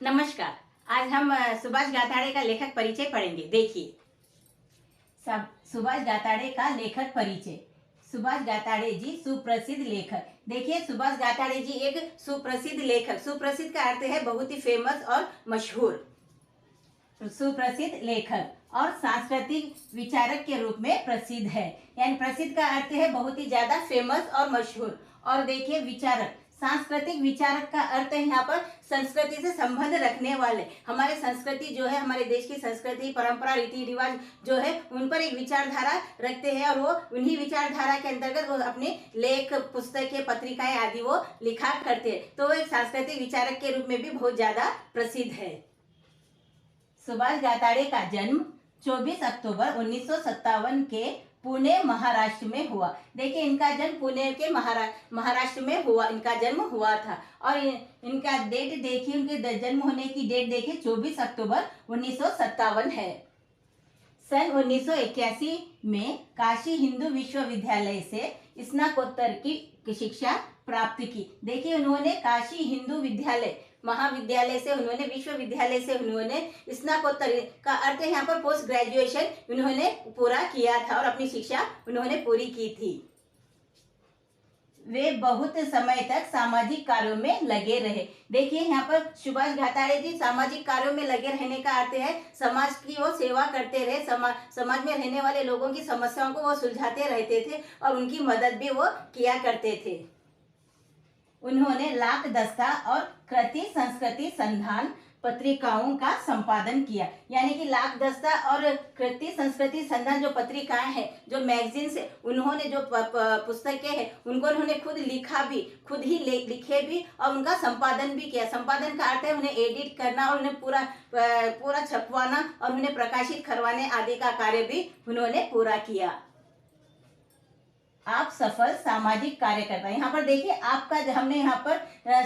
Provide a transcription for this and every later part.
नमस्कार। आज हम सुभाष गाताड़े का लेखक परिचय पढ़ेंगे। देखिए, सब सुभाष गाताड़े का लेखक परिचय। सुभाष गाताड़े जी सुप्रसिद्ध लेखक। देखिए, सुभाष गाताड़े जी एक सुप्रसिद्ध लेखक। सुप्रसिद्ध का अर्थ है बहुत ही फेमस और मशहूर। सुप्रसिद्ध लेखक और सांस्कृतिक विचारक के रूप में प्रसिद्ध है। यानी प्रसिद्ध का अर्थ है बहुत ही ज्यादा फेमस और मशहूर। और देखिए, विचारक, सांस्कृतिक विचारक का अर्थ है यहाँ पर संस्कृति से संबंध रखने वाले। हमारे संस्कृति जो है, हमारे देश की संस्कृति, परंपरा, रीति रिवाज जो है, उन पर एक विचारधारा रखते हैं और वो उन्हीं विचारधारा के अंतर्गत वो अपने लेख, पुस्तकें, पत्रिकाएं आदि वो लिखा करते हैं। तो वो एक सांस्कृतिक विचारक के रूप में भी बहुत ज्यादा प्रसिद्ध है। सुभाष गाताड़े का जन्म 24 अक्टूबर 1957 के पुणे महाराष्ट्र में हुआ। देखिए, इनका जन्म पुणे के महाराष्ट्र में हुआ, इनका जन्म हुआ था। और इनका डेट देखिए, उनके जन्म होने की डेट देखिए 24 अक्टूबर 1957 है। सन 1981 में काशी हिंदू विश्वविद्यालय से स्नातकोत्तर की शिक्षा प्राप्त की। देखिए, उन्होंने काशी हिंदू विद्यालय महाविद्यालय से, उन्होंने विश्वविद्यालय से उन्होंने स्नातकोत्तर का अर्थ है यहाँ पर पोस्ट ग्रेजुएशन उन्होंने पूरा किया था और अपनी शिक्षा उन्होंने पूरी की थी। वे बहुत समय तक सामाजिक कार्यों में लगे रहे। देखिए, यहाँ पर सुभाष गाताड़े जी सामाजिक कार्यों में लगे रहने का अर्थ है समाज की वो सेवा करते रहे। समाज में रहने वाले लोगों की समस्याओं को वो सुलझाते रहते थे और उनकी मदद भी वो किया करते थे। उन्होंने लाख दस्ता और कृति संस्कृति संधान पत्रिकाओं का संपादन किया। यानी कि लाख दस्ता और कृति संस्कृति संधान जो पत्रिकाएं हैं, जो मैगजीन्स है, उन्होंने जो पुस्तकें हैं, उनको उन्होंने खुद लिखा भी, खुद ही लिखे भी और उनका संपादन भी किया। संपादन का अर्थ है उन्हें एडिट करना और उन्हें पूरा छपवाना और उन्हें प्रकाशित करवाने आदि का कार्य भी उन्होंने पूरा किया। आप सफल सामाजिक कार्यकर्ता। यहाँ पर देखिए, आपका हमने यहाँ पर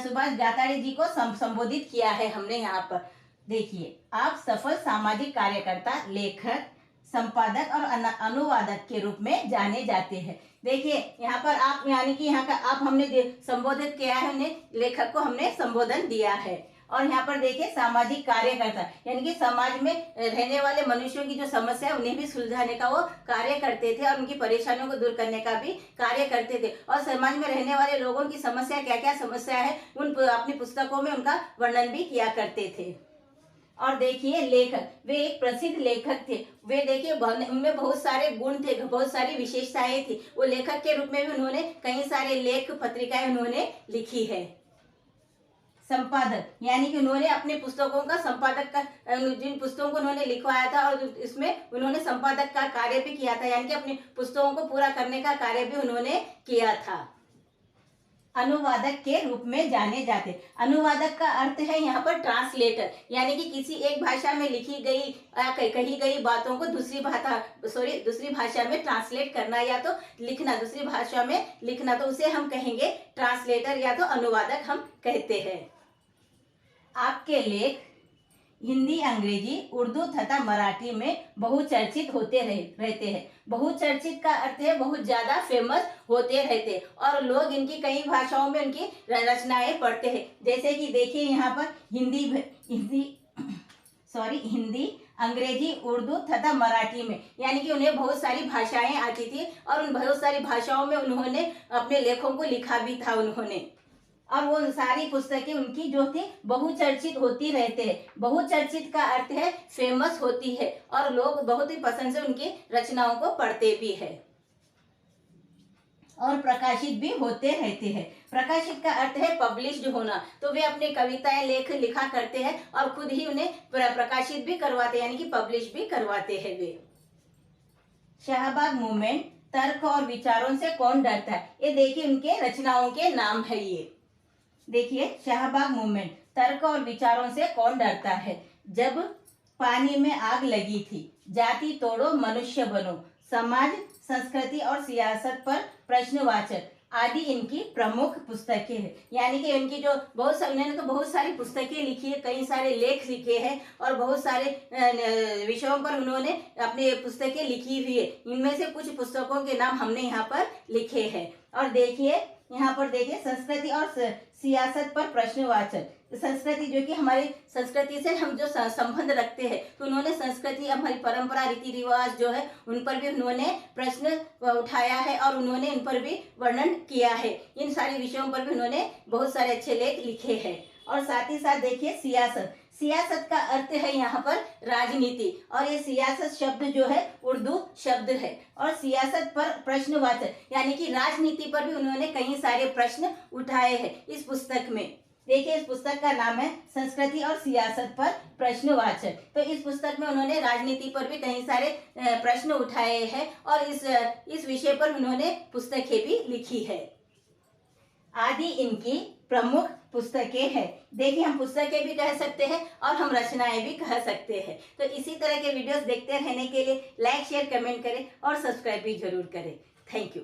सुभाष गाताड़े जी को संबोधित किया है। हमने यहाँ पर देखिए, आप सफल सामाजिक कार्यकर्ता, लेखक, संपादक और अनुवादक के रूप में जाने जाते हैं। देखिए, यहाँ पर आप, यानी कि यहाँ का आप हमने संबोधित किया है, उन्हें लेखक को हमने संबोधन दिया है। और यहाँ पर देखिए, सामाजिक कार्यकर्ता, यानी कि समाज में रहने वाले मनुष्यों की जो समस्या है उन्हें भी सुलझाने का वो कार्य करते थे और उनकी परेशानियों को दूर करने का भी कार्य करते थे। और समाज में रहने वाले लोगों की समस्या, क्या क्या समस्या है, उन अपनी पुस्तकों में उनका वर्णन भी किया करते थे। और देखिए, लेखक, वे एक प्रसिद्ध लेखक थे। वे देखिए, उनमें बहुत सारे गुण थे, बहुत सारी विशेषताएं थी। वो लेखक के रूप में भी उन्होंने कई सारे लेख, पत्रिकाएं उन्होंने लिखी है। संपादक, यानी कि उन्होंने अपने पुस्तकों का संपादक का, जिन पुस्तकों को उन्होंने लिखवाया था और इसमें उन्होंने संपादक का कार्य भी किया था, यानी कि अपनी पुस्तकों को पूरा करने का कार्य भी उन्होंने किया था। अनुवादक के रूप में जाने जाते। अनुवादक का अर्थ है यहाँ पर ट्रांसलेटर, यानी कि किसी एक भाषा में लिखी गई कही गई बातों को दूसरी भाषा में ट्रांसलेट करना या तो लिखना, दूसरी भाषा में लिखना, तो उसे हम कहेंगे ट्रांसलेटर या तो अनुवादक हम कहते हैं। आपके लेख हिंदी, अंग्रेजी, उर्दू तथा मराठी में बहुचर्चित होते रहते हैं। बहुचर्चित का अर्थ है बहुत ज्यादा फेमस होते रहते हैं और लोग इनकी कई भाषाओं में उनकी रचनाएं पढ़ते हैं। जैसे कि देखिए, यहाँ पर हिंदी, अंग्रेजी, उर्दू तथा मराठी में, यानी कि उन्हें बहुत सारी भाषाएं आती थी और उन बहुत सारी भाषाओं में उन्होंने अपने लेखों को लिखा भी था उन्होंने। और वो सारी पुस्तकें उनकी जो थी बहुचर्चित होती रहते हैं। बहुचर्चित का अर्थ है फेमस होती है और लोग बहुत ही पसंद से उनकी रचनाओं को पढ़ते भी है और प्रकाशित भी होते रहते हैं। प्रकाशित का अर्थ है पब्लिश्ड होना। तो वे अपने कविताएं, लेख लिखा करते हैं और खुद ही उन्हें प्रकाशित भी करवाते हैं, यानी कि पब्लिश भी करवाते हैं वे। शाहबाग मूवमेंट, तर्क और विचारों से कौन डरता है, ये देखिए उनके रचनाओं के नाम है। ये देखिए, शाहबाग मूवमेंट, तर्क और विचारों से कौन डरता है, जब पानी में आग लगी थी, जाति तोड़ो मनुष्य बनो, समाज, संस्कृति और सियासत पर प्रश्नवाचक आदि इनकी प्रमुख पुस्तकें हैं। यानी कि इनकी जो उन्होंने तो बहुत सारी पुस्तकें लिखी है, कई सारे लेख लिखे हैं और बहुत सारे विषयों पर उन्होंने अपनी पुस्तकें लिखी हुई है। इनमें से कुछ पुस्तकों के नाम हमने यहाँ पर लिखे हैं। और देखिए, यहाँ पर देखिए, संस्कृति और सियासत पर प्रश्नवाचक, संस्कृति जो कि हमारी संस्कृति से हम जो संबंध रखते हैं, तो उन्होंने संस्कृति, हमारी परंपरा, रीति रिवाज जो है उन पर भी उन्होंने प्रश्न उठाया है और उन्होंने इन पर भी वर्णन किया है। इन सारे विषयों पर भी उन्होंने बहुत सारे अच्छे लेख लिखे हैं। और साथ ही साथ देखिए सियासत। सियासत का अर्थ है यहाँ पर राजनीति, और ये सियासत शब्द जो है उर्दू शब्द है। और सियासत पर प्रश्नवाचक यानी कि राजनीति पर भी उन्होंने कई सारे प्रश्न उठाए हैं इस पुस्तक में। देखिए इस पुस्तक का नाम है संस्कृति और सियासत पर प्रश्नवाचक। तो इस पुस्तक में उन्होंने राजनीति पर भी कई सारे प्रश्न उठाए हैं और इस विषय पर उन्होंने पुस्तकें भी लिखी है। आदि इनकी प्रमुख पुस्तकें हैं। देखिए हम पुस्तकें भी कह सकते हैं और हम रचनाएं भी कह सकते हैं। तो इसी तरह के वीडियोस देखते रहने के लिए लाइक, शेयर, कमेंट करें और सब्सक्राइब भी जरूर करें। Thank you.